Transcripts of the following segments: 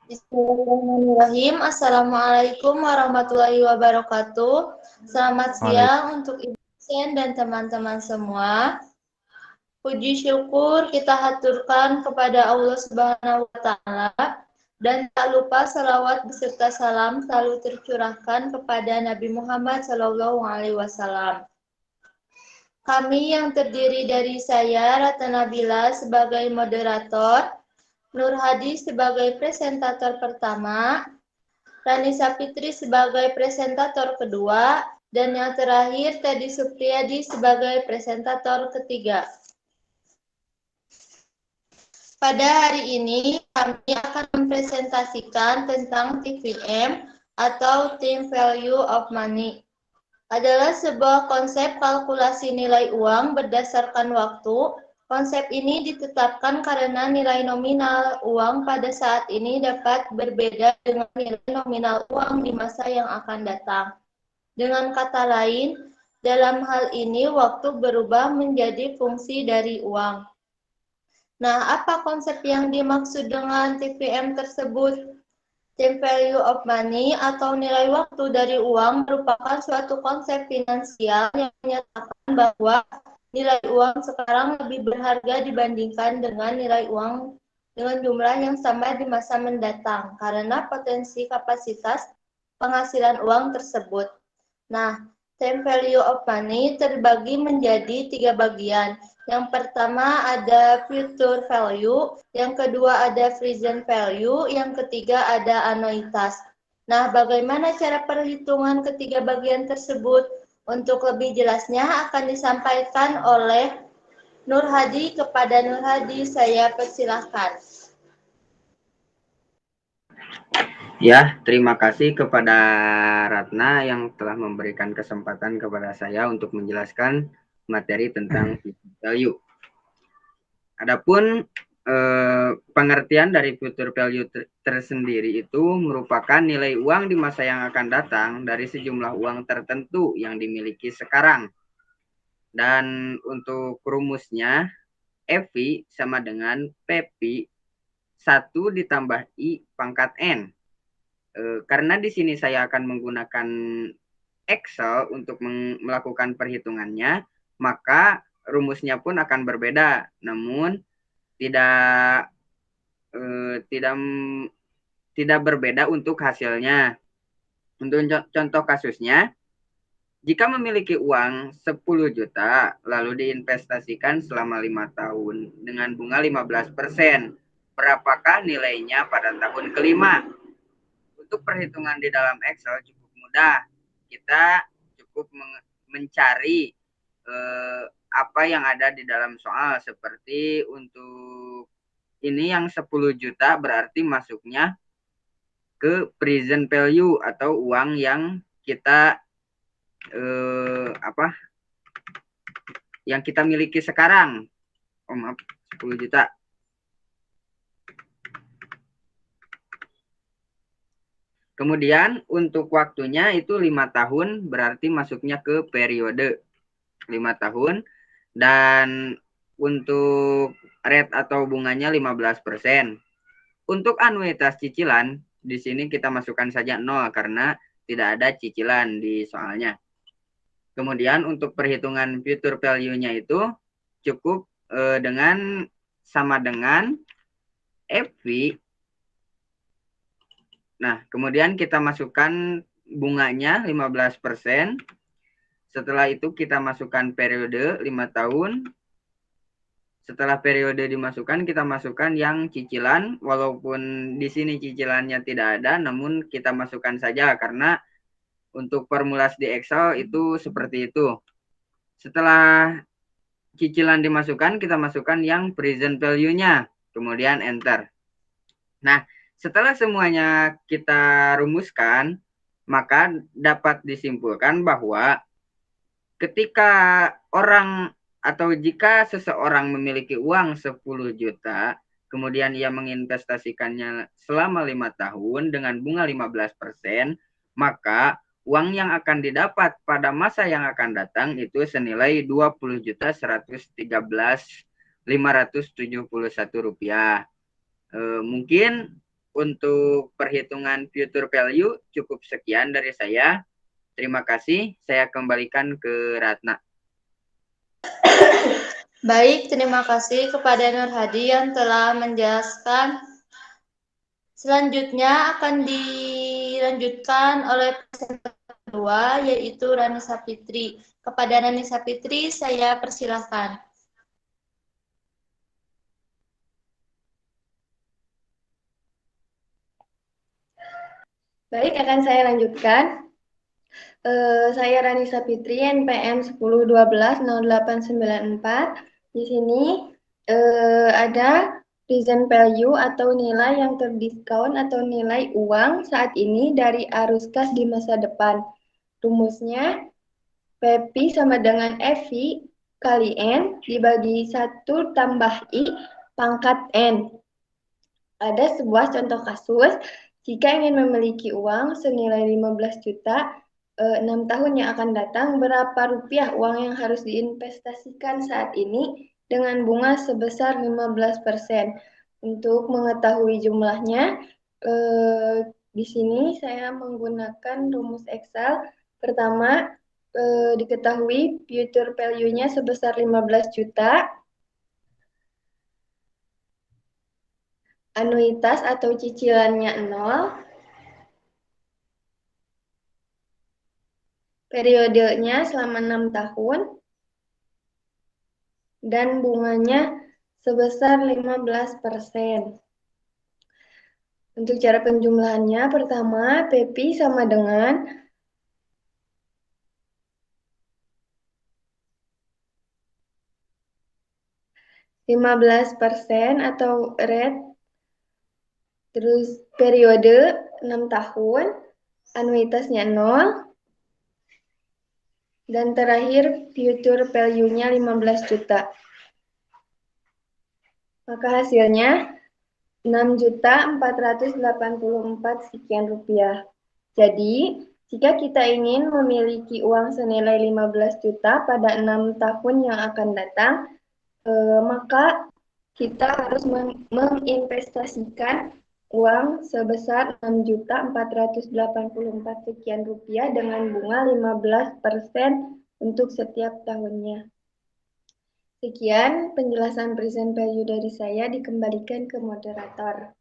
Bismillahirrahmanirrahim. Assalamualaikum warahmatullahi wabarakatuh. Selamat Waalaikumsalam. siang untuk Ibu dosen dan teman-teman semua. Puji syukur kita haturkan kepada Allah Subhanahu wa taala dan tak lupa salawat beserta salam selalu tercurahkan kepada Nabi Muhammad Shallallahu alaihi wasallam. Kami yang terdiri dari saya Ratna Nabila sebagai moderator, Nur Hadi sebagai presentator pertama, Rani Sapitri sebagai presentator kedua, dan yang terakhir Teddy Supriyadi sebagai presentator ketiga. Pada hari ini kami akan mempresentasikan tentang TVM atau Team Value of Money. Adalah sebuah konsep kalkulasi nilai uang berdasarkan waktu. Konsep ini ditetapkan karena nilai nominal uang pada saat ini dapat berbeda dengan nilai nominal uang di masa yang akan datang. Dengan kata lain, dalam hal ini waktu berubah menjadi fungsi dari uang. Nah, apa konsep yang dimaksud dengan TVM tersebut? Time value of money atau nilai waktu dari uang merupakan suatu konsep finansial yang menyatakan bahwa nilai uang sekarang lebih berharga dibandingkan dengan nilai uang dengan jumlah yang sama di masa mendatang karena potensi kapasitas penghasilan uang tersebut. Nah, time value of money terbagi menjadi 3 bagian. Yang pertama ada future value, yang kedua ada present value, yang ketiga ada anuitas. Nah, bagaimana cara perhitungan ketiga bagian tersebut? Untuk lebih jelasnya akan disampaikan oleh Nur Hadi. Kepada Nur Hadi, saya persilahkan. Ya, terima kasih kepada Ratna yang telah memberikan kesempatan kepada saya untuk menjelaskan materi tentang value. Adapun pengertian dari future value tersendiri itu merupakan nilai uang di masa yang akan datang dari sejumlah uang tertentu yang dimiliki sekarang. Dan untuk rumusnya, FV sama dengan PP 1 ditambah I pangkat N. Karena di sini saya akan menggunakan Excel untuk melakukan perhitungannya, maka rumusnya pun akan berbeda. Namun tidak tidak tidak berbeda untuk hasilnya. Untuk contoh kasusnya, jika memiliki uang 10 juta lalu diinvestasikan selama 5 tahun dengan bunga 15%, berapakah nilainya pada tahun kelima? Untuk perhitungan di dalam Excel cukup mudah. Kita cukup mencari apa yang ada di dalam soal. Seperti untuk ini yang 10 juta berarti masuknya ke present value atau uang yang kita yang kita miliki sekarang. Oh maaf, 10 juta. Kemudian untuk waktunya itu 5 tahun, berarti masuknya ke periode 5 tahun. Dan untuk rate atau bunganya 15%. Untuk anuitas cicilan, di sini kita masukkan saja 0 karena tidak ada cicilan di soalnya. Kemudian untuk perhitungan future value-nya itu cukup dengan sama dengan FV. Nah, kemudian kita masukkan bunganya 15%. Setelah itu kita masukkan periode 5 tahun. Setelah periode dimasukkan, kita masukkan yang cicilan. Walaupun di sini cicilannya tidak ada, namun kita masukkan saja karena untuk formulas di Excel itu seperti itu. Setelah cicilan dimasukkan, kita masukkan yang present value-nya. Kemudian enter. Nah, setelah semuanya kita rumuskan, maka dapat disimpulkan bahwa ketika orang atau jika seseorang memiliki uang 10 juta, kemudian ia menginvestasikannya selama 5 tahun dengan bunga 15%, maka uang yang akan didapat pada masa yang akan datang itu senilai 20.113.571 rupiah. Mungkin Untuk perhitungan future value cukup sekian dari saya. Terima kasih. Saya kembalikan ke Ratna. Baik, terima kasih kepada Nur Hadi yang telah menjelaskan. Selanjutnya akan dilanjutkan oleh presentator kedua, yaitu Rani Sapitri. Kepada Rani Sapitri, saya persilahkan. Baik, akan saya lanjutkan. Saya Rani Sapitri, NPM 10120894. Di sini ada present value atau nilai yang terdiskon atau nilai uang saat ini dari arus kas di masa depan. Rumusnya PP sama dengan FV kali N dibagi 1 tambah I pangkat N. Ada sebuah contoh kasus, jika ingin memiliki uang senilai 15 juta 6 tahun yang akan datang, berapa rupiah uang yang harus diinvestasikan saat ini dengan bunga sebesar 15%. Untuk mengetahui jumlahnya, di sini saya menggunakan rumus Excel. Pertama, diketahui future value-nya sebesar 15 juta. Anuitas atau cicilannya 0. Periodenya selama 6 tahun. Dan bunganya sebesar 15%. Untuk cara penjumlahannya, pertama, PP sama dengan 15% atau rate, terus periode 6 tahun, anuitasnya 0, dan terakhir future value-nya 15 juta. Maka hasilnya 6.484 sekian rupiah. Jadi, jika kita ingin memiliki uang senilai 15 juta pada 6 tahun yang akan datang, maka kita harus menginvestasikan uang sebesar 6.484 sekian rupiah dengan bunga 15% untuk setiap tahunnya. Sekian penjelasan present value dari saya, dikembalikan ke moderator.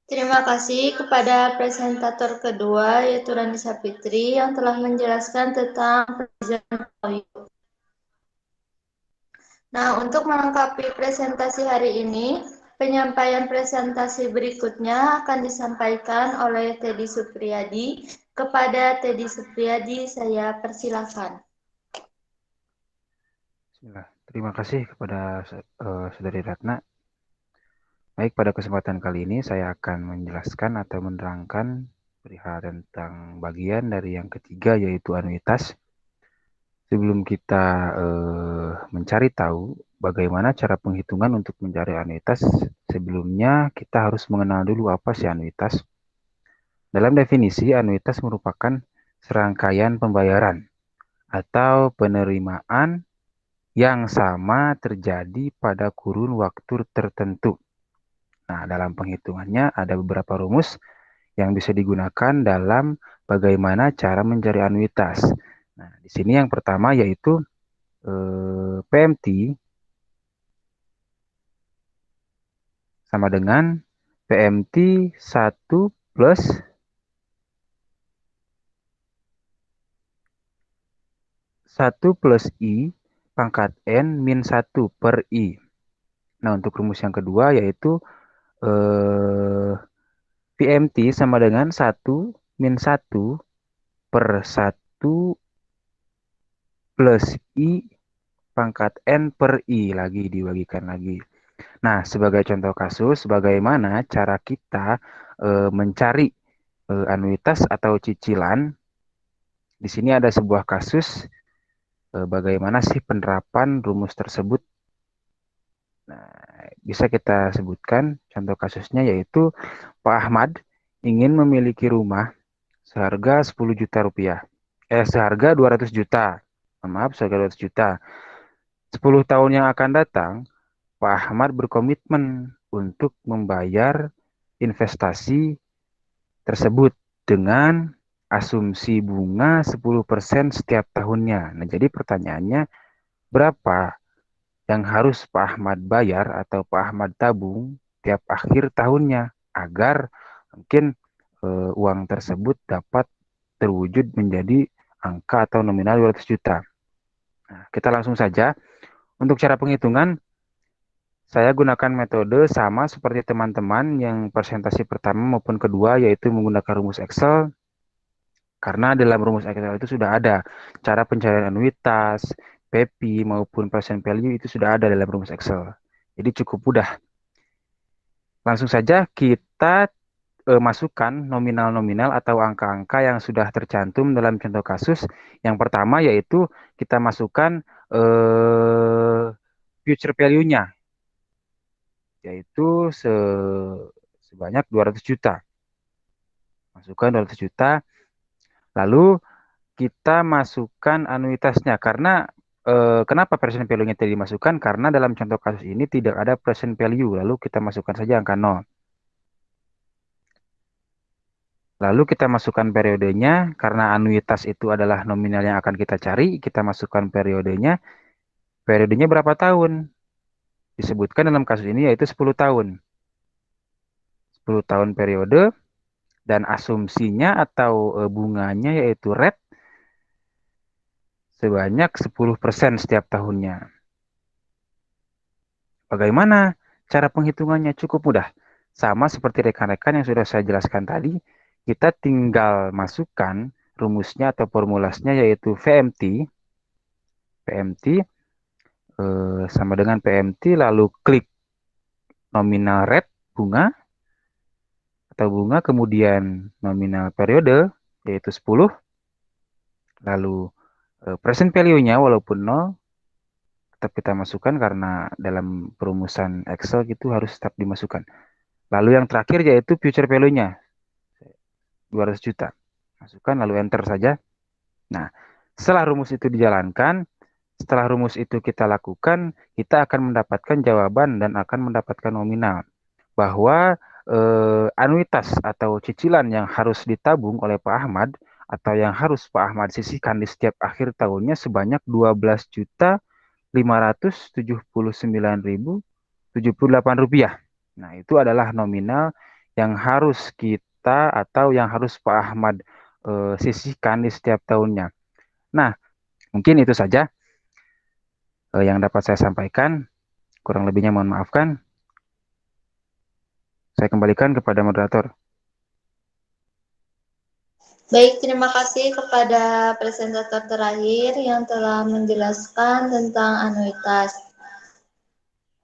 Terima kasih kepada presentator kedua, yaitu Rani Sapitri, yang telah menjelaskan tentang present value. Nah, untuk melengkapi presentasi hari ini, penyampaian presentasi berikutnya akan disampaikan oleh Teddy Supriyadi. Kepada Teddy Supriyadi, saya persilakan. Bismillah. Terima kasih kepada Saudari Ratna. Baik, pada kesempatan kali ini saya akan menjelaskan atau menerangkan perihal tentang bagian dari yang ketiga, yaitu anuitas. Sebelum kita mencari tahu bagaimana cara penghitungan untuk mencari anuitas, sebelumnya kita harus mengenal dulu apa sih anuitas. Dalam definisi, anuitas merupakan serangkaian pembayaran atau penerimaan yang sama terjadi pada kurun waktu tertentu. Nah, dalam penghitungannya ada beberapa rumus yang bisa digunakan dalam bagaimana cara mencari anuitas. Nah, di sini yang pertama yaitu PMT sama dengan PMT 1 plus I pangkat N min 1 per I. Nah, untuk rumus yang kedua yaitu PMT sama dengan 1 min 1 per 1 plus I pangkat N per I lagi dibagikan lagi. Nah, sebagai contoh kasus, bagaimana cara kita mencari anuitas atau cicilan. Di sini ada sebuah kasus, bagaimana sih penerapan rumus tersebut. Nah, bisa kita sebutkan contoh kasusnya yaitu Pak Ahmad ingin memiliki rumah seharga 10 juta rupiah. Seharga 200 juta. Maaf, seharga 200 juta. 10 tahun yang akan datang, Pak Ahmad berkomitmen untuk membayar investasi tersebut dengan asumsi bunga 10% setiap tahunnya. Nah, jadi pertanyaannya, berapa yang harus Pak Ahmad bayar atau Pak Ahmad tabung tiap akhir tahunnya agar mungkin uang tersebut dapat terwujud menjadi angka atau nominal 200 juta. Nah, kita langsung saja. Untuk cara penghitungan, saya gunakan metode sama seperti teman-teman yang presentasi pertama maupun kedua, yaitu menggunakan rumus Excel. Karena dalam rumus Excel itu sudah ada cara pencarian anuitas, PP maupun present value itu sudah ada dalam rumus Excel. Jadi cukup mudah. Langsung saja kita masukkan nominal-nominal atau angka-angka yang sudah tercantum dalam contoh kasus. Yang pertama yaitu kita masukkan future value-nya, yaitu sebanyak 200 juta. Masukkan 200 juta. Lalu kita masukkan anuitasnya. Karena kenapa present value-nya tidak dimasukkan? Karena dalam contoh kasus ini tidak ada present value. Lalu kita masukkan saja angka 0. Lalu kita masukkan periodenya, karena anuitas itu adalah nominal yang akan kita cari, kita masukkan periodenya. Periodenya berapa tahun? Disebutkan dalam kasus ini yaitu 10 tahun. 10 tahun periode, dan asumsinya atau bunganya yaitu rate sebanyak 10% setiap tahunnya. Bagaimana cara penghitungannya? Cukup mudah. Sama seperti rekan-rekan yang sudah saya jelaskan tadi, kita tinggal masukkan rumusnya atau formulasnya yaitu VMT. VMT sama dengan PMT, lalu klik nominal rate bunga atau bunga, kemudian nominal periode yaitu 10, lalu present value-nya walaupun 0 tetap kita masukkan karena dalam perumusan Excel itu harus tetap dimasukkan. Lalu yang terakhir yaitu future value-nya 200 juta. Masukkan lalu enter saja. Nah, setelah rumus itu dijalankan, setelah rumus itu kita lakukan, kita akan mendapatkan jawaban dan akan mendapatkan nominal. Bahwa anuitas atau cicilan yang harus ditabung oleh Pak Ahmad atau yang harus Pak Ahmad sisihkan di setiap akhir tahunnya sebanyak 12.579.078 rupiah. Nah, itu adalah nominal yang harus kita atau yang harus Pak Ahmad sisihkan di setiap tahunnya. Nah, mungkin itu saja yang dapat saya sampaikan. Kurang lebihnya mohon maafkan. Saya kembalikan kepada moderator. Baik, terima kasih kepada presentator terakhir yang telah menjelaskan tentang anuitas.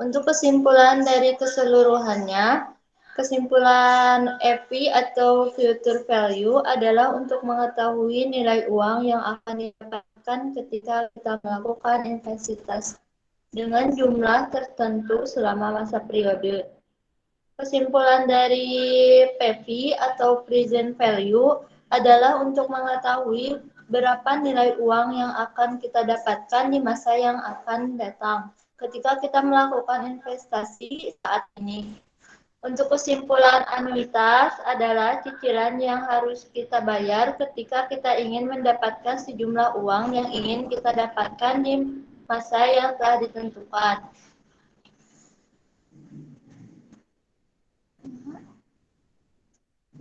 Untuk kesimpulan dari keseluruhannya, kesimpulan FV atau future value adalah untuk mengetahui nilai uang yang akan didapatkan ketika kita melakukan investasi dengan jumlah tertentu selama masa periode. Kesimpulan dari PV atau present value adalah untuk mengetahui berapa nilai uang yang akan kita dapatkan di masa yang akan datang ketika kita melakukan investasi saat ini. Untuk kesimpulan anuitas adalah cicilan yang harus kita bayar ketika kita ingin mendapatkan sejumlah uang yang ingin kita dapatkan di masa yang telah ditentukan.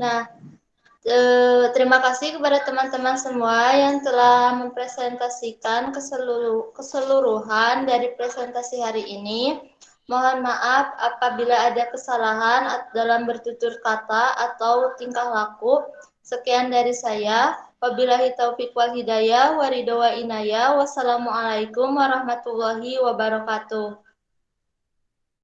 Nah, terima kasih kepada teman-teman semua yang telah mempresentasikan keseluruhan dari presentasi hari ini. Mohon maaf apabila ada kesalahan dalam bertutur kata atau tingkah laku. Sekian dari saya. Wabillahi taufiq wal hidayah, waridho wa inayah. Wassalamualaikum warahmatullahi wabarakatuh.